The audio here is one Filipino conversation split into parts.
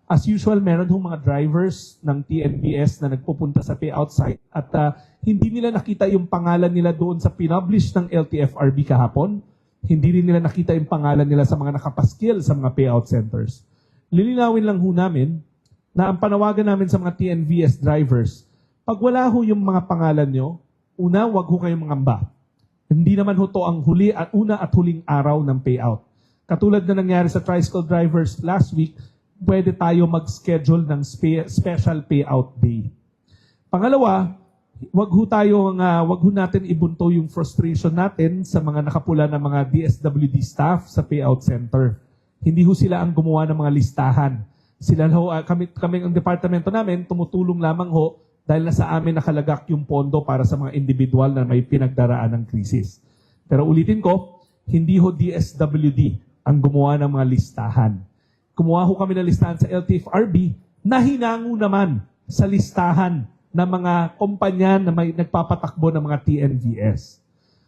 As usual, meron hong mga drivers ng TNVS na nagpupunta sa payout site at hindi nila nakita yung pangalan nila doon sa pinublish ng LTFRB kahapon. Hindi rin nila nakita yung pangalan nila sa mga nakapaskil sa mga payout centers. Lilinawin lang ho namin na ang panawagan namin sa mga TNVS drivers, pag wala ho yung mga pangalan nyo, una, wag ho kayong mangamba. Hindi naman ho to ang una at huling araw ng payout. Katulad na nangyari sa tricycle drivers last week, pwede tayo mag-schedule ng special payout day. Pangalawa, wag ho natin ibunto yung frustration natin sa mga nakapula ng mga DSWD staff sa payout center. Hindi ho sila ang gumawa ng mga listahan. Sila ho, kami ang departamento namin, tumutulong lamang ho dahil nasa amin nakalagak yung pondo para sa mga individual na may pinagdaraan ng krisis. Pero ulitin ko, hindi ho DSWD ang gumawa ng mga listahan. Kumuha ho kami ng listahan sa LTFRB na hinango naman sa listahan ng mga kumpanya na may nagpapatakbo ng mga TNVS.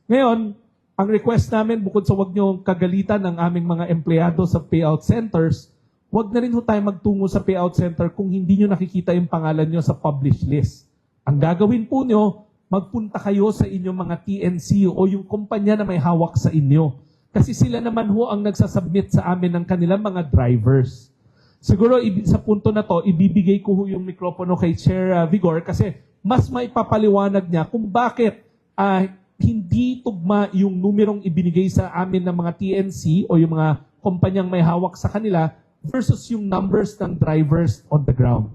Ngayon, ang request namin, bukod sa wag nyo kagalitan ng aming mga empleyado sa payout centers, wag na rin ho tayo magtungo sa payout center kung hindi nyo nakikita yung pangalan nyo sa published list. Ang gagawin po nyo, magpunta kayo sa inyong mga TNC o yung kumpanya na may hawak sa inyo. Kasi sila naman ho ang nagsasubmit sa amin ng kanilang mga drivers. Siguro sa punto na to, ibibigay ko ho yung mikropono kay Chair Vigor kasi mas maipapaliwanag niya kung bakit hindi tugma yung numerong ibinigay sa amin ng mga TNC o yung mga kumpanyang may hawak sa kanila versus yung numbers ng drivers on the ground.